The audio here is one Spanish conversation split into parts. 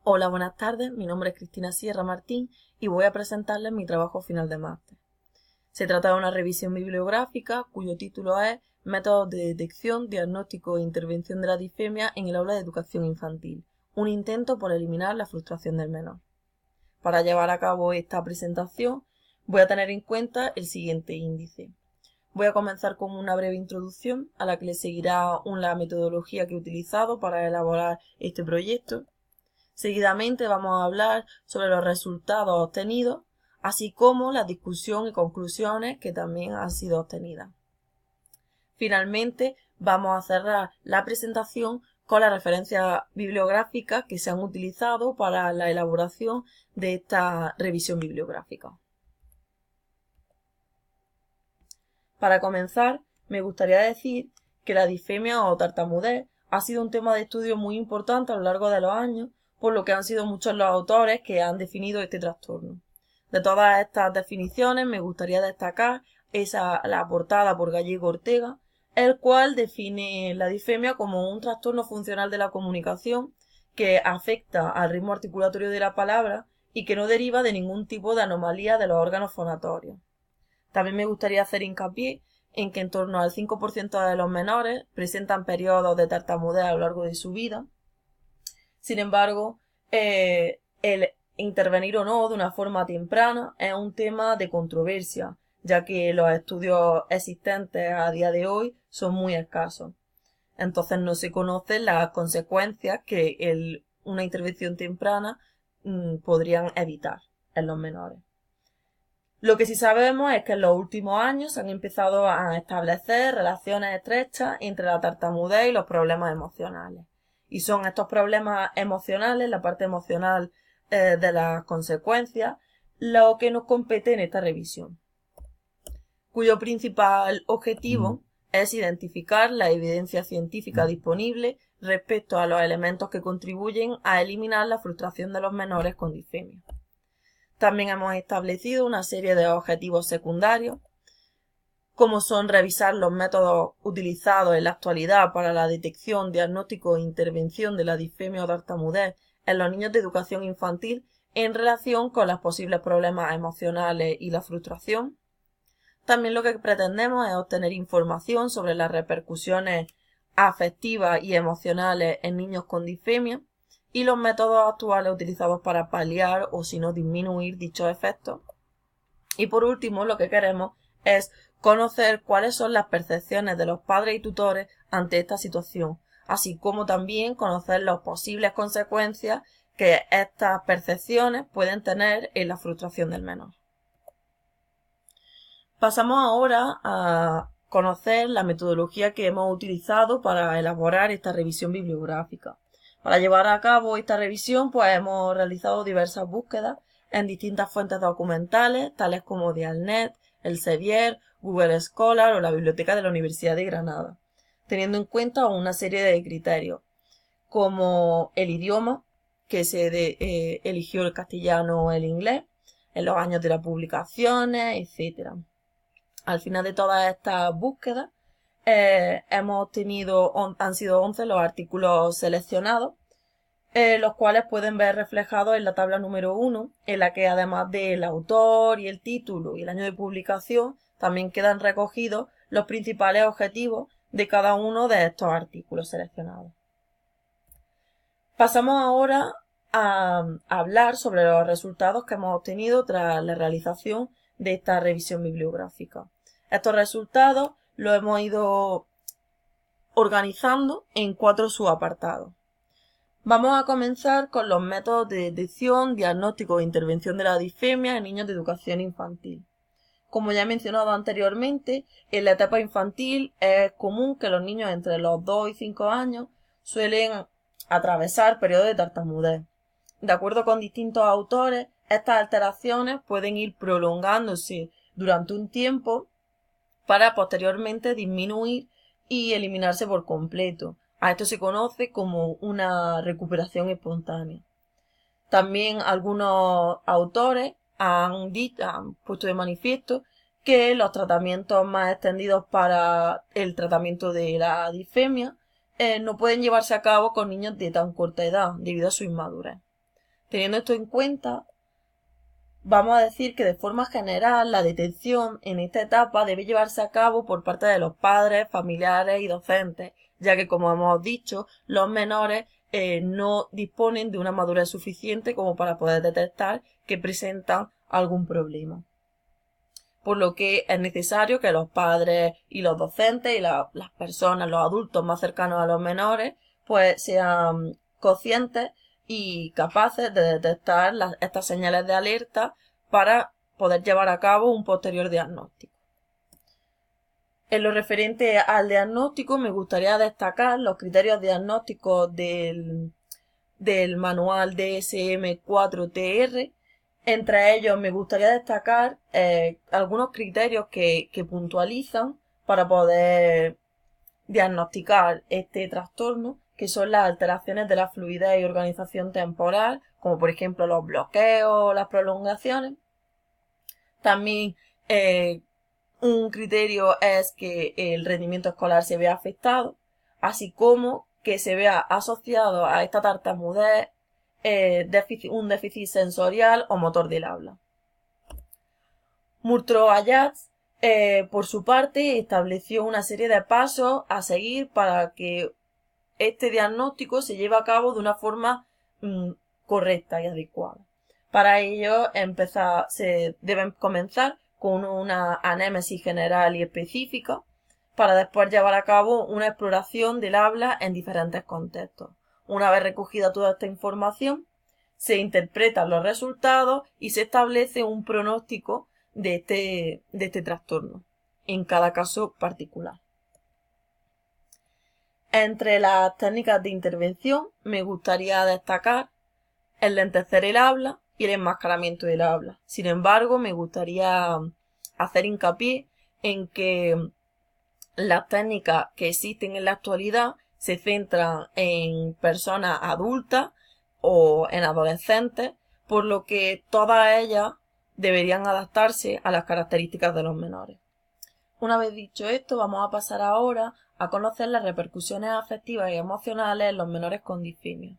Hola, buenas tardes. Mi nombre es Cristina Sierra Martín y voy a presentarles mi trabajo final de máster. Se trata de una revisión bibliográfica cuyo título es Métodos de detección, diagnóstico e intervención de la disfemia en el aula de educación infantil. Un intento por eliminar la frustración del menor. Para llevar a cabo esta presentación voy a tener en cuenta el siguiente índice. Voy a comenzar con una breve introducción a la que le seguirá la metodología que he utilizado para elaborar este proyecto. Seguidamente vamos a hablar sobre los resultados obtenidos, así como la discusión y conclusiones que también han sido obtenidas. Finalmente, vamos a cerrar la presentación con las referencias bibliográficas que se han utilizado para la elaboración de esta revisión bibliográfica. Para comenzar, me gustaría decir que la disfemia o tartamudez ha sido un tema de estudio muy importante a lo largo de los años, por lo que han sido muchos los autores que han definido este trastorno. De todas estas definiciones me gustaría destacar la aportada por Gallego Ortega, el cual define la disfemia como un trastorno funcional de la comunicación que afecta al ritmo articulatorio de la palabra y que no deriva de ningún tipo de anomalía de los órganos fonatorios. También me gustaría hacer hincapié en que en torno al 5% de los menores presentan periodos de tartamudez a lo largo de su vida. Sin embargo, el intervenir o no de una forma temprana es un tema de controversia, ya que los estudios existentes a día de hoy son muy escasos. Entonces no se conocen las consecuencias que una intervención temprana podrían evitar en los menores. Lo que sí sabemos es que en los últimos años se han empezado a establecer relaciones estrechas entre la tartamudez y los problemas emocionales. Y son estos problemas emocionales, la parte emocional de las consecuencias, lo que nos compete en esta revisión, cuyo principal objetivo es identificar la evidencia científica disponible respecto a los elementos que contribuyen a eliminar la frustración de los menores con disfemia. También hemos establecido una serie de objetivos secundarios, como son revisar los métodos utilizados en la actualidad para la detección, diagnóstico e intervención de la disfemia o tartamudez en los niños de educación infantil en relación con los posibles problemas emocionales y la frustración. También lo que pretendemos es obtener información sobre las repercusiones afectivas y emocionales en niños con disfemia y los métodos actuales utilizados para paliar o si no disminuir dichos efectos. Y por último, lo que queremos es conocer cuáles son las percepciones de los padres y tutores ante esta situación, así como también conocer las posibles consecuencias que estas percepciones pueden tener en la frustración del menor. Pasamos ahora a conocer la metodología que hemos utilizado para elaborar esta revisión bibliográfica. Para llevar a cabo esta revisión, pues hemos realizado diversas búsquedas en distintas fuentes documentales, tales como Dialnet, Elsevier, Google Scholar o la Biblioteca de la Universidad de Granada, teniendo en cuenta una serie de criterios, como el idioma, que se eligió el castellano o el inglés, en los años de las publicaciones, etc. Al final de todas estas búsquedas, han sido 11 los artículos seleccionados, los cuales pueden ver reflejados en la tabla número 1, en la que además del autor y el título y el año de publicación, también quedan recogidos los principales objetivos de cada uno de estos artículos seleccionados. Pasamos ahora a hablar sobre los resultados que hemos obtenido tras la realización de esta revisión bibliográfica. Estos resultados los hemos ido organizando en 4 subapartados. Vamos a comenzar con los métodos de detección, diagnóstico e intervención de la disfemia en niños de educación infantil. Como ya he mencionado anteriormente, en la etapa infantil es común que los niños entre los 2 y 5 años suelen atravesar periodos de tartamudez. De acuerdo con distintos autores, estas alteraciones pueden ir prolongándose durante un tiempo para posteriormente disminuir y eliminarse por completo. A esto se conoce como una recuperación espontánea. También algunos autores han puesto de manifiesto que los tratamientos más extendidos para el tratamiento de la disfemia no pueden llevarse a cabo con niños de tan corta edad debido a su inmadurez. Teniendo esto en cuenta, vamos a decir que de forma general la detención en esta etapa debe llevarse a cabo por parte de los padres, familiares y docentes, ya que, como hemos dicho, los menores no disponen de una madurez suficiente como para poder detectar que presentan algún problema. Por lo que es necesario que los padres y los docentes y las personas, los adultos más cercanos a los menores, pues sean conscientes y capaces de detectar estas señales de alerta para poder llevar a cabo un posterior diagnóstico. En lo referente al diagnóstico, me gustaría destacar los criterios diagnósticos del manual DSM-4TR. Entre ellos me gustaría destacar algunos criterios que puntualizan para poder diagnosticar este trastorno, que son las alteraciones de la fluidez y organización temporal, como por ejemplo los bloqueos o las prolongaciones. También un criterio es que el rendimiento escolar se vea afectado, así como que se vea asociado a esta tartamudez un déficit sensorial o motor del habla. Murtro-Ayats, por su parte, estableció una serie de pasos a seguir para que este diagnóstico se lleve a cabo de una forma correcta y adecuada. Para ello, se deben comenzar con una anémesis general y específica, para después llevar a cabo una exploración del habla en diferentes contextos. Una vez recogida toda esta información, se interpretan los resultados y se establece un pronóstico de este trastorno, en cada caso particular. Entre las técnicas de intervención me gustaría destacar el lentecer el habla y el enmascaramiento del habla. Sin embargo, me gustaría hacer hincapié en que las técnicas que existen en la actualidad se centran en personas adultas o en adolescentes, por lo que todas ellas deberían adaptarse a las características de los menores. Una vez dicho esto, vamos a pasar ahora a conocer las repercusiones afectivas y emocionales en los menores con disfemia.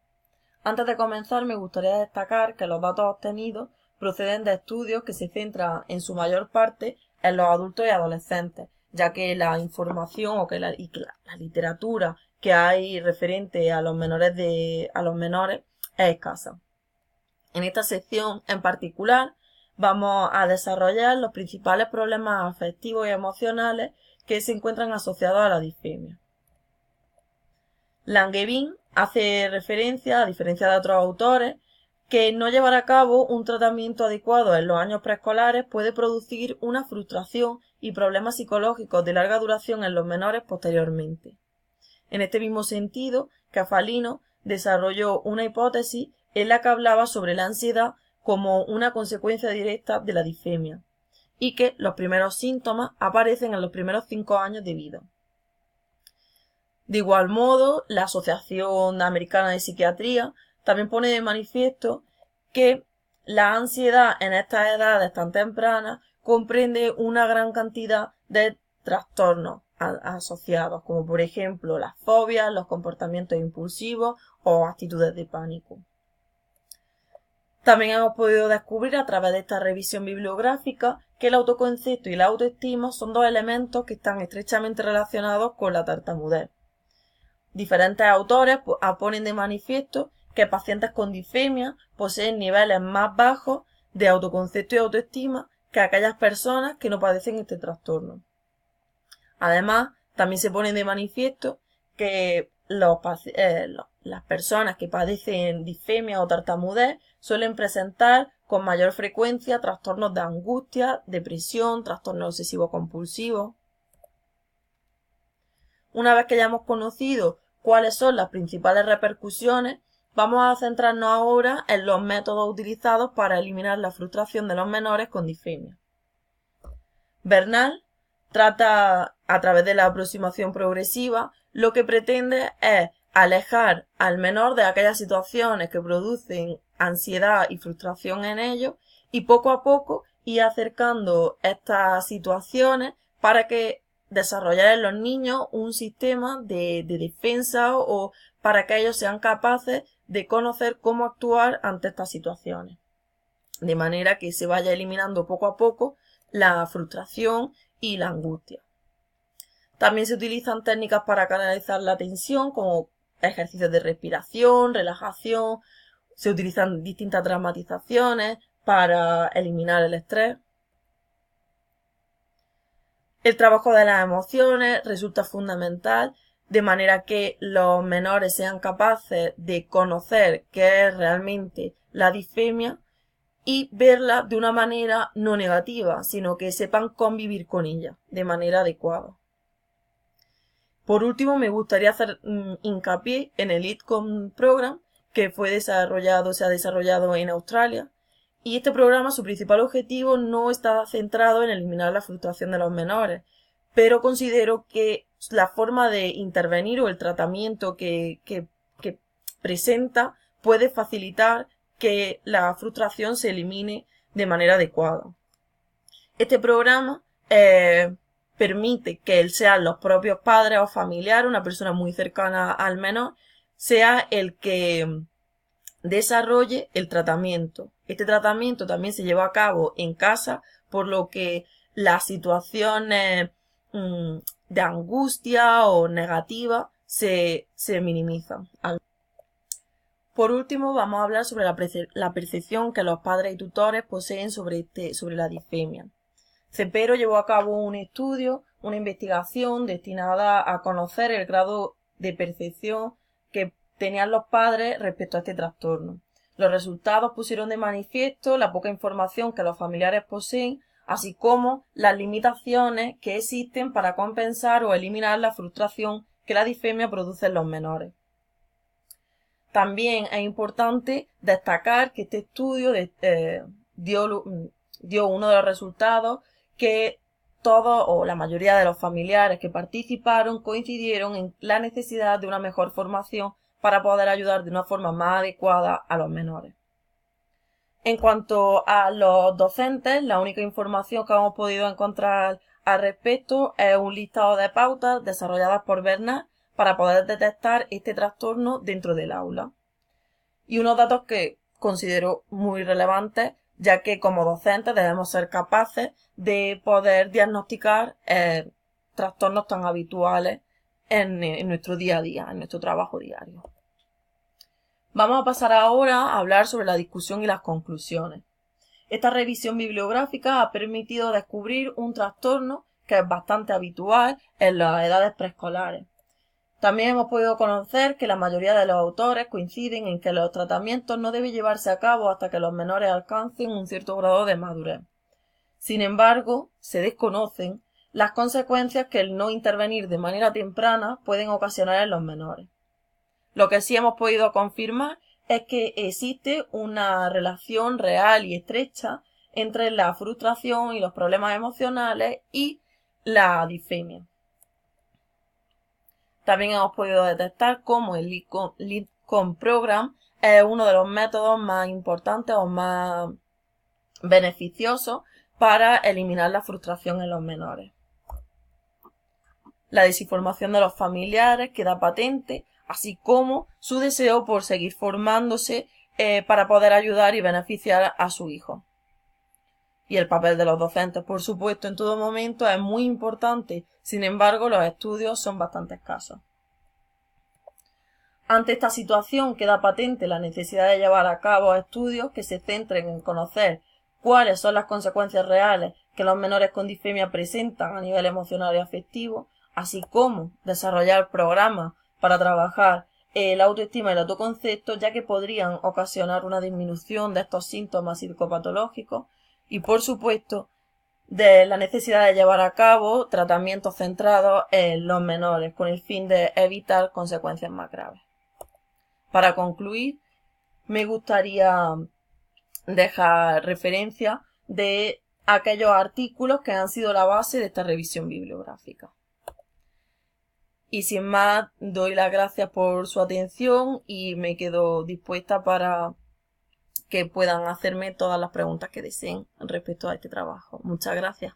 Antes de comenzar, me gustaría destacar que los datos obtenidos proceden de estudios que se centran en su mayor parte en los adultos y adolescentes, ya que la información o que la literatura que hay referente a los menores es escasa. En esta sección en particular vamos a desarrollar los principales problemas afectivos y emocionales que se encuentran asociados a la disfemia. Langevin hace referencia, a diferencia de otros autores, que no llevar a cabo un tratamiento adecuado en los años preescolares puede producir una frustración y problemas psicológicos de larga duración en los menores posteriormente. En este mismo sentido, Cafalino desarrolló una hipótesis en la que hablaba sobre la ansiedad como una consecuencia directa de la disfemia, y que los primeros síntomas aparecen en los primeros 5 años de vida. De igual modo, la Asociación Americana de Psiquiatría también pone de manifiesto que la ansiedad en estas edades tan tempranas comprende una gran cantidad de trastornos asociados, como por ejemplo las fobias, los comportamientos impulsivos o actitudes de pánico. También hemos podido descubrir a través de esta revisión bibliográfica que el autoconcepto y la autoestima son dos elementos que están estrechamente relacionados con la tartamudez. Diferentes autores ponen de manifiesto que pacientes con disfemia poseen niveles más bajos de autoconcepto y autoestima que aquellas personas que no padecen este trastorno. Además, también se pone de manifiesto que las personas que padecen disfemia o tartamudez suelen presentar con mayor frecuencia trastornos de angustia, depresión, trastornos obsesivos compulsivos. Una vez que ya hemos conocido cuáles son las principales repercusiones, vamos a centrarnos ahora en los métodos utilizados para eliminar la frustración de los menores con disfemia. Bernal trata, a través de la aproximación progresiva, lo que pretende es alejar al menor de aquellas situaciones que producen ansiedad y frustración en ellos y poco a poco ir acercando estas situaciones para que desarrollar en los niños un sistema de defensa o para que ellos sean capaces de conocer cómo actuar ante estas situaciones, de manera que se vaya eliminando poco a poco la frustración y la angustia. También se utilizan técnicas para canalizar la tensión, como ejercicios de respiración, relajación. Se utilizan distintas dramatizaciones para eliminar el estrés. El trabajo de las emociones resulta fundamental, de manera que los menores sean capaces de conocer qué es realmente la disfemia y verla de una manera no negativa, sino que sepan convivir con ella de manera adecuada. Por último, me gustaría hacer hincapié en el ITCOM Program, que se ha desarrollado en Australia. Y este programa, su principal objetivo no está centrado en eliminar la frustración de los menores, pero considero que la forma de intervenir o el tratamiento que presenta puede facilitar que la frustración se elimine de manera adecuada. Este programa permite que sean los propios padres o familiares, una persona muy cercana al menor, sea el que desarrolle el tratamiento. Este tratamiento también se lleva a cabo en casa, por lo que las situaciones de angustia o negativa se minimizan. Por último, vamos a hablar sobre la percepción que los padres y tutores poseen sobre la disfemia. Cepero llevó a cabo un estudio, una investigación destinada a conocer el grado de percepción que tenían los padres respecto a este trastorno. Los resultados pusieron de manifiesto la poca información que los familiares poseen, así como las limitaciones que existen para compensar o eliminar la frustración que la disfemia produce en los menores. También es importante destacar que este estudio dio uno de los resultados que todos o la mayoría de los familiares que participaron coincidieron en la necesidad de una mejor formación para poder ayudar de una forma más adecuada a los menores. En cuanto a los docentes, la única información que hemos podido encontrar al respecto es un listado de pautas desarrolladas por Bernard para poder detectar este trastorno dentro del aula. Y unos datos que considero muy relevantes, ya que como docentes debemos ser capaces de poder diagnosticar trastornos tan habituales en nuestro día a día, en nuestro trabajo diario. Vamos a pasar ahora a hablar sobre la discusión y las conclusiones. Esta revisión bibliográfica ha permitido descubrir un trastorno que es bastante habitual en las edades preescolares. También hemos podido conocer que la mayoría de los autores coinciden en que los tratamientos no deben llevarse a cabo hasta que los menores alcancen un cierto grado de madurez. Sin embargo, se desconocen las consecuencias que el no intervenir de manera temprana pueden ocasionar en los menores. Lo que sí hemos podido confirmar es que existe una relación real y estrecha entre la frustración y los problemas emocionales y la disfemia. También hemos podido detectar cómo el ITCOM Program es uno de los métodos más importantes o más beneficiosos para eliminar la frustración en los menores. La desinformación de los familiares queda patente, así como su deseo por seguir formándose para poder ayudar y beneficiar a su hijo. Y el papel de los docentes, por supuesto, en todo momento es muy importante. Sin embargo, los estudios son bastante escasos. Ante esta situación queda patente la necesidad de llevar a cabo estudios que se centren en conocer cuáles son las consecuencias reales que los menores con disfemia presentan a nivel emocional y afectivo, así como desarrollar programas para trabajar la autoestima y el autoconcepto, ya que podrían ocasionar una disminución de estos síntomas psicopatológicos y, por supuesto, de la necesidad de llevar a cabo tratamientos centrados en los menores con el fin de evitar consecuencias más graves. Para concluir, me gustaría dejar referencia de aquellos artículos que han sido la base de esta revisión bibliográfica. Y sin más, doy las gracias por su atención y me quedo dispuesta para que puedan hacerme todas las preguntas que deseen respecto a este trabajo. Muchas gracias.